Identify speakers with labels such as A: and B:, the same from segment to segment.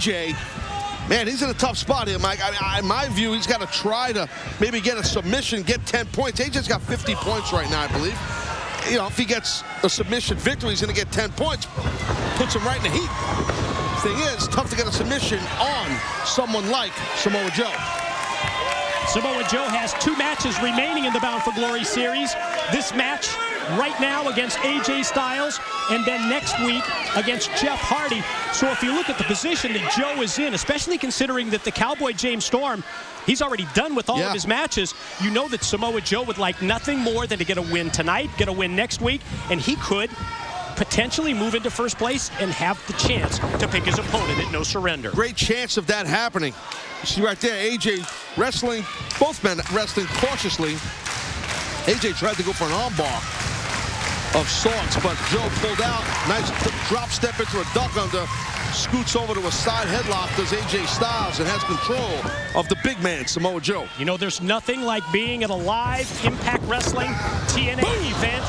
A: AJ, man, he's in a tough spot here, Mike. In my view, he's got to try to maybe get a submission, get 10 points. AJ's got 50 points right now, I believe. You know, if he gets a submission victory, he's going to get 10 points. Puts him right in the heat. Thing is, tough to get a submission on someone like Samoa Joe.
B: Samoa Joe has 2 matches remaining in the Bound for Glory series. This match right now against AJ Styles, and then next week against Jeff Hardy. So if you look at the position that Joe is in, especially considering that the Cowboy James Storm, he's already done with all of his matches, you know that Samoa Joe would like nothing more than to get a win tonight, get a win next week, and he could potentially move into first place and have the chance to pick his opponent at No Surrender.
A: Great chance of that happening. You see right there, AJ wrestling, both men wrestling cautiously. AJ tried to go for an armbar of sorts, but Joe pulled out. Nice drop step into a duck under. Scoots over to a side headlock, does AJ Styles, and has control of the big man, Samoa Joe.
B: You know, there's nothing like being at a live Impact Wrestling TNA event.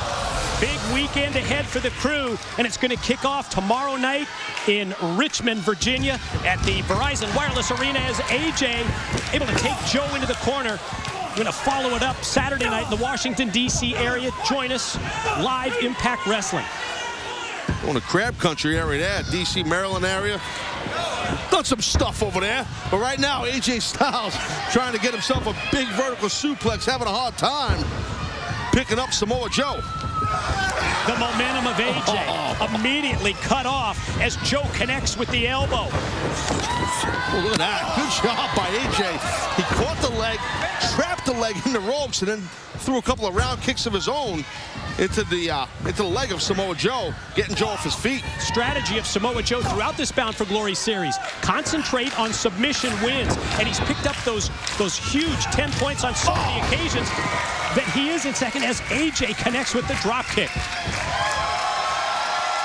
B: Big weekend ahead for the crew, and it's going to kick off tomorrow night in Richmond, Virginia at the Verizon Wireless Arena as AJ able to take Joe into the corner. We're going to follow it up Saturday night in the Washington, D.C. area. Join us, live Impact Wrestling.
A: Going to Crab Country area there, D.C., Maryland area. Done some stuff over there, but right now AJ Styles trying to get himself a big vertical suplex, having a hard time picking up Samoa Joe.
B: The momentum of AJ immediately cut off as Joe connects with the elbow.
A: Oh, look at that. Good job by AJ. He caught the leg, trapped the leg in the ropes, and then threw a couple of round kicks of his own into the leg of Samoa Joe, getting Joe off his feet.
B: Strategy of Samoa Joe throughout this Bound for Glory series. Concentrate on submission wins, and he's picked up those huge 10 points on so many occasions that he is in second as AJ connects with the drop kick.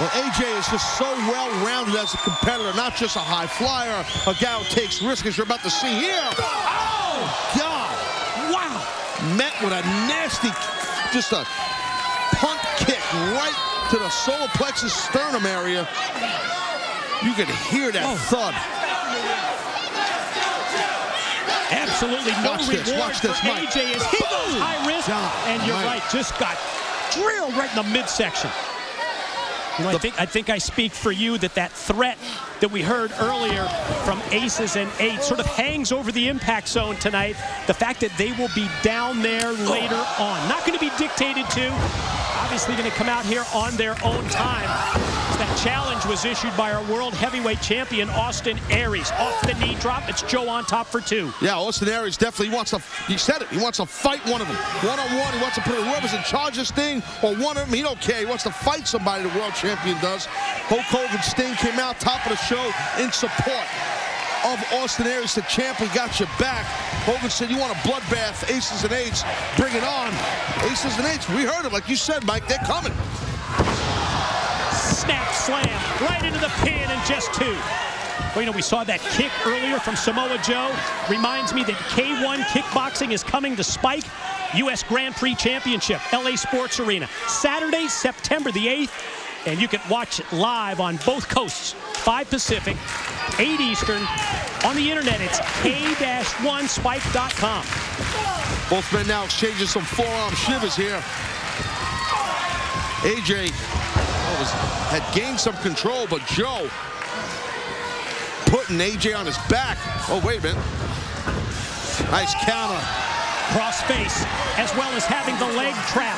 A: Well, AJ is just so well-rounded as a competitor, not just a high flyer, a guy who takes risks, as you're about to see here. Oh, God.
B: Wow.
A: Met with a nasty, just a punt kick right to the solar plexus sternum area. You can hear that thud.
B: Absolutely no reward for AJ as he goes high risk. And you're right, just got drilled right in the midsection. You know, I think I speak for you that threat that we heard earlier from Aces and Eights sort of hangs over the Impact Zone tonight. The fact that they will be down there later on. Not going to be dictated to. Obviously going to come out here on their own time. That challenge was issued by our World Heavyweight Champion, Austin Aries. Off the knee drop, it's Joe on top for 2.
A: Yeah, Austin Aries definitely wants to, he said it, he wants to fight one of them. One-on-one, he wants to put whoever's in charge of this thing, or one of them, he don't care. He wants to fight somebody, the world champion does. Hulk Hogan Sting came out top of the show in support of Austin Aries, the champ. We got your back. Hogan said, you want a bloodbath, Aces and Eights, bring it on. Aces and Eights, we heard it, like you said, Mike, they're coming.
B: Snap slam right into the pin in just 2. Well, you know, we saw that kick earlier from Samoa Joe. Reminds me that K1 Kickboxing is coming to Spike. U.S. Grand Prix Championship, LA Sports Arena. Saturday, September the 8th. And you can watch it live on both coasts. 5 Pacific, 8 Eastern. On the internet, it's k-1spike.com.
A: Both men now exchanging some forearm shivers here. AJ had gained some control, but Joe putting AJ on his back. Oh, wait a minute. Nice counter.
B: Cross face, as well as having the leg trap.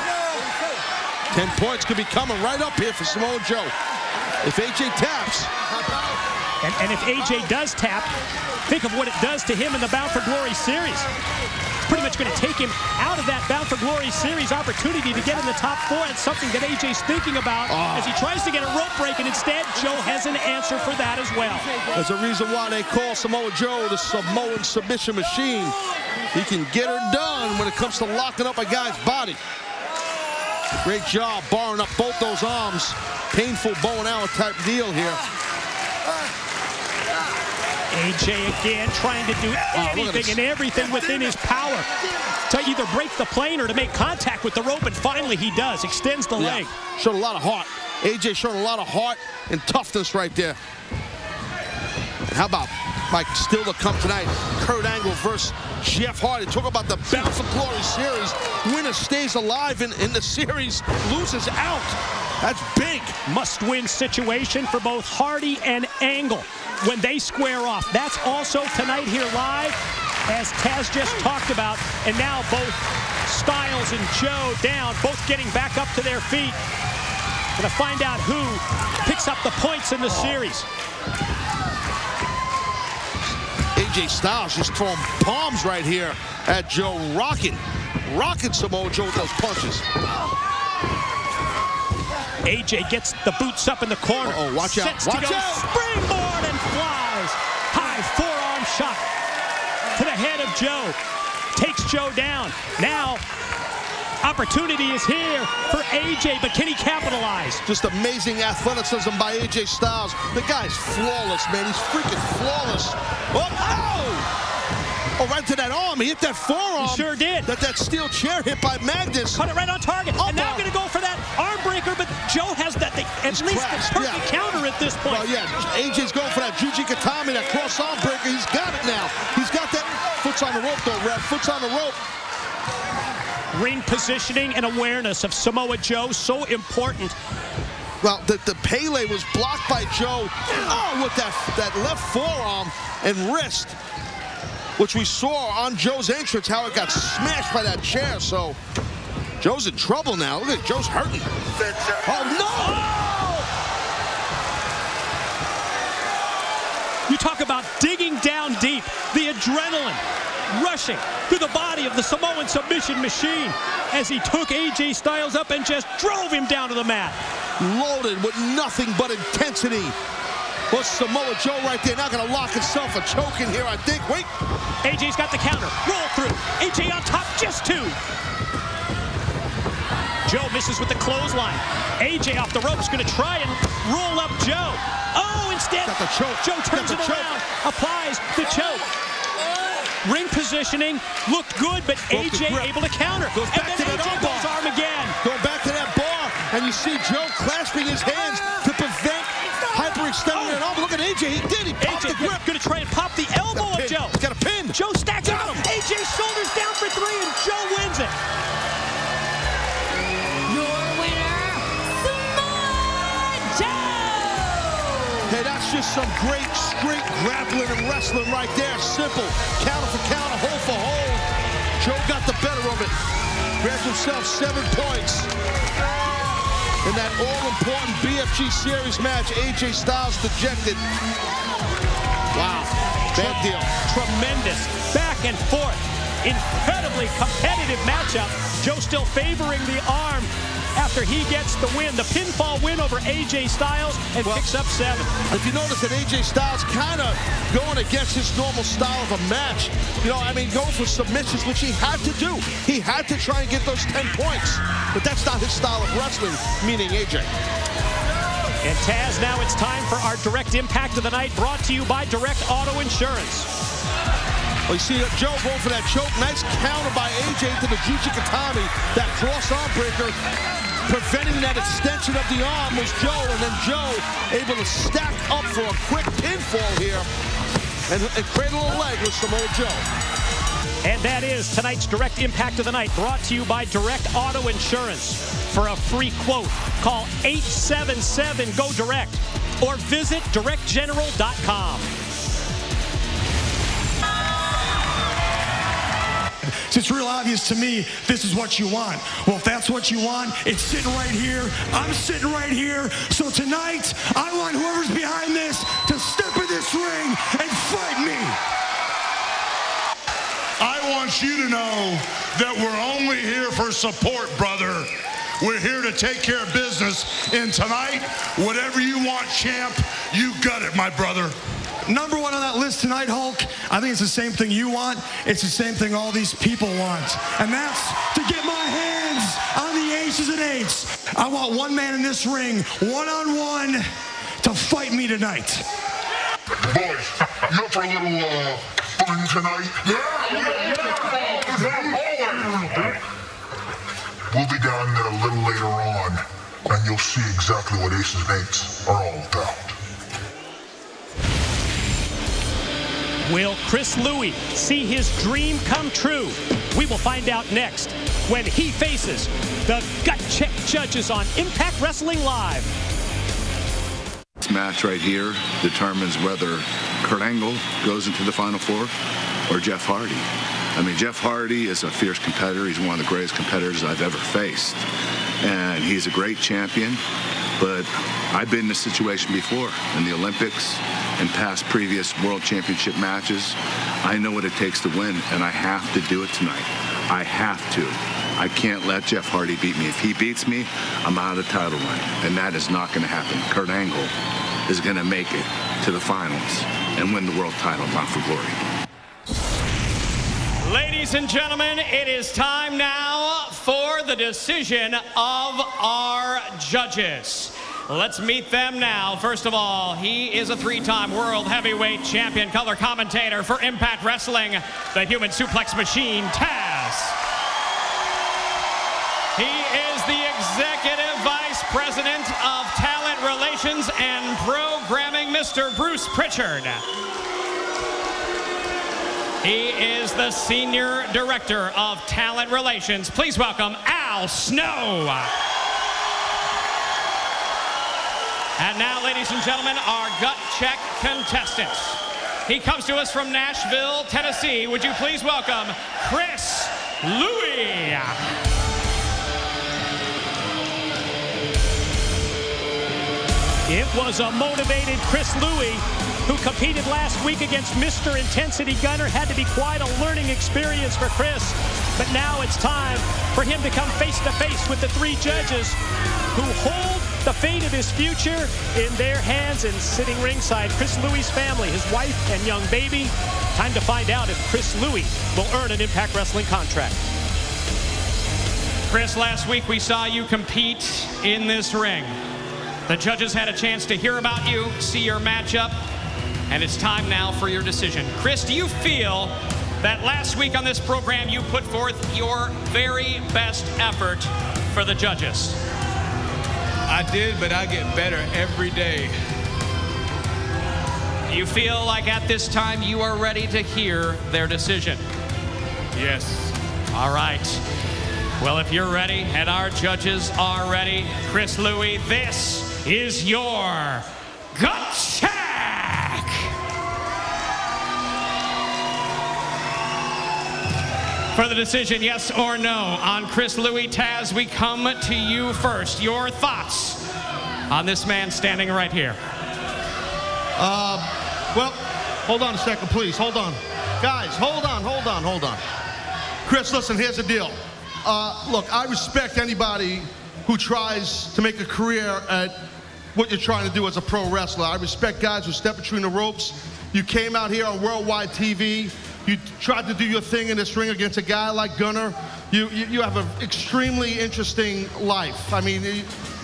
A: 10 points could be coming right up here for Samoa Joe. If AJ taps.
B: And if AJ does tap, think of what it does to him in the Bound for Glory series. It's pretty much going to take him out of that Bound for Glory series opportunity to get in the top 4. It's something that AJ's thinking about as he tries to get a rope break, and instead Joe has an answer for that as well.
A: There's a reason why they call Samoa Joe the Samoan submission machine. He can get her done when it comes to locking up a guy's body. Great job barring up both those arms. Painful bow and arrow type deal here.
B: AJ again trying to do anything and everything within his power to either break the plane or to make contact with the rope, and finally he does. Extends the leg.
A: Showed a lot of heart. AJ showed a lot of heart and toughness right there. how about Mike, still to come tonight, Kurt Angle versus Jeff Hardy. Talk about the Bound for Glory series. Winner stays alive in the series, loses out. That's big.
B: Must-win situation for both Hardy and Angle when they square off. That's also tonight here live, as Taz just talked about. And now both Styles and Joe down, both getting back up to their feet. Gonna find out who picks up the points in the series.
A: AJ Styles just throwing bombs right here at Joe, rocking Samoa Joe with those punches.
B: AJ gets the boots up in the corner.
A: Watch out.
B: Sets to go. Springboard and flies. High forearm shot to the head of Joe. Takes Joe down. Now, opportunity is here for AJ, but can he capitalize?
A: Just amazing athleticism by AJ Styles. The guy's flawless, man. He's freaking flawless. Oh, right to that arm. He hit that forearm.
B: He sure did.
A: That steel chair hit by Magnus.
B: Cut it right on target. And now going to go for that arm breaker, but Joe has that thing, at least the perfect counter at this point.
A: Well, yeah, AJ's going for that Juji Katami, that cross arm breaker. He's got it now. He's got that. Foot's on the rope, though, Ref. Foot's on the rope.
B: Ring positioning and awareness of Samoa Joe, so important.
A: Well, the Pele was blocked by Joe. With that left forearm and wrist, which we saw on Joe's entrance, how it got smashed by that chair. So Joe's in trouble now. Look at Joe's hurting. Oh, no!
B: You talk about digging down deep. The adrenaline rushing through the body of the Samoan submission machine as he took AJ Styles up and just drove him down to the mat.
A: Loaded with nothing but intensity. Well, Samoa Joe right there, now going to lock himself a choke in here, I think. Wait.
B: AJ's got the counter. Roll through. AJ on top, just two. Joe misses with the clothesline. AJ off the ropes, going to try and roll up Joe. Oh, instead,
A: got the choke.
B: Joe turns it around, applies the choke. Ring positioning looked good, but AJ able to counter.
A: Goes back to that
B: AJ goes arm again.
A: Going back to that bar, and you see Joe clasping his hands to prevent hyperextending an elbow. Look at AJ, he did. He popped the grip.
B: Going to try and pop the elbow of Joe.
A: He's got a pin.
B: Joe stacks him. AJ shoulders down for three, and Joe wins it.
C: Your winner, Samoa Joe.
A: Hey, that's just some great straight grappling and wrestling right there. Simple. Counter for counter, hold for hold. Joe got the better of it. Grabs himself 7 points. In that all-important BFG Series match, AJ Styles dejected. Wow, bad deal.
B: Tremendous back and forth. Incredibly competitive matchup. Joe still favoring the arm after he gets the win. The pinfall win over AJ Styles and picks up 7.
A: If you notice that AJ Styles kind of going against his normal style of a match, you know, I mean, going for submissions, which he had to do. He had to try and get those 10 points. But that's not his style of wrestling, meaning AJ.
B: And Taz, now it's time for our direct impact of the night, brought to you by Direct Auto Insurance.
A: Well, you see Joe going for that choke. Nice counter by AJ to the Juji Katami. That cross arm breaker. Preventing that extension of the arm was Joe, and then Joe able to stack up for a quick pinfall here and cradle a leg with Samoa Joe.
B: And that is tonight's direct impact of the night, brought to you by Direct Auto Insurance. For a free quote, call 877-GO-DIRECT or visit directgeneral.com.
D: It's real obvious to me this is what you want. Well, if that's what you want, it's sitting right here. I'm sitting right here. So tonight, I want whoever's behind this to step in this ring and fight me.
E: I want you to know that we're only here for support, brother. We're here to take care of business. And tonight, whatever you want, champ, you got it, my brother.
D: Number 1 on that list tonight, Hulk, I think it's the same thing you want. It's the same thing all these people want. And that's to get my hands on the aces and eights. I want one man in this ring, one-on-one, to fight me tonight.
E: Boys, you up for a little fun tonight? We'll be down there a little later on, and you'll see exactly what aces and eights are all about.
B: Will Chris Louis see his dream come true? We will find out next when he faces the Gut Check judges on Impact Wrestling Live.
F: This match right here determines whether Kurt Angle goes into the Final Four or Jeff Hardy. I mean, Jeff Hardy is a fierce competitor. He's one of the greatest competitors I've ever faced. And he's a great champion. But I've been in this situation before in the Olympics and past previous world championship matches. I know what it takes to win, and I have to do it tonight. I have to. I can't let Jeff Hardy beat me. If he beats me, I'm out of the title run, and that is not going to happen. Kurt Angle is going to make it to the finals and win the world title, not for glory.
B: Ladies and gentlemen, it is time now for the decision of our judges. Let's meet them now. First of all, he is a three-time world heavyweight champion, color commentator for Impact Wrestling, the human suplex machine, Taz. He is the Executive Vice President of Talent Relations and Programming, Mr. Bruce Pritchard. He is the Senior Director of Talent Relations. Please welcome Al Snow. And now, ladies and gentlemen, our Gut Check contestants. He comes to us from Nashville, Tennessee. Would you please welcome Chris Louis. It was a motivated Chris Louis who competed last week against Mr. Intensity Gunner. Had to be quite a learning experience for Chris. But now it's time for him to come face-to-face with the three judges who hold the fate of his future in their hands. And sitting ringside, Chris Louis' family, his wife and young baby. Time to find out if Chris Louis will earn an Impact Wrestling contract. Chris, last week we saw you compete in this ring. The judges had a chance to hear about you, see your matchup, and it's time now for your decision. Chris, do you feel that last week on this program you put forth your very best effort for the judges?
G: I did, but I get better every day.
B: Do you feel like at this time you are ready to hear their decision?
G: Yes.
B: All right. Well, if you're ready and our judges are ready, Chris Louis, this is your Gut Check. For the decision, yes or no, on Chris Louis. Taz, we come to you first. Your thoughts on this man standing right here?
A: Well, hold on a second, please. Hold on. Guys, hold on. Chris, listen, here's the deal. Look, I respect anybody who tries to make a career at what you're trying to do as a pro wrestler. I respect guys who step between the ropes. You came out here on worldwide TV. You tried to do your thing in this ring against a guy like Gunner. You have an extremely interesting life. I mean,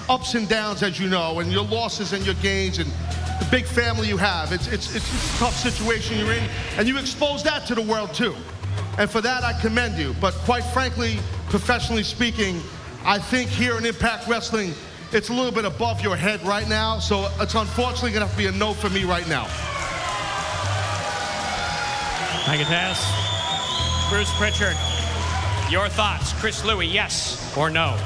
A: ups and downs, as you know, and your losses and your gains, and the big family you have. It's a tough situation you're in, and you expose that to the world too. And for that, I commend you. But quite frankly, professionally speaking, I think here in Impact Wrestling, it's a little bit above your head right now, so it's unfortunately gonna have to be a no for me right now.
B: Thank you, Taz. Bruce Pritchard, your thoughts. Chris Louis, yes or no?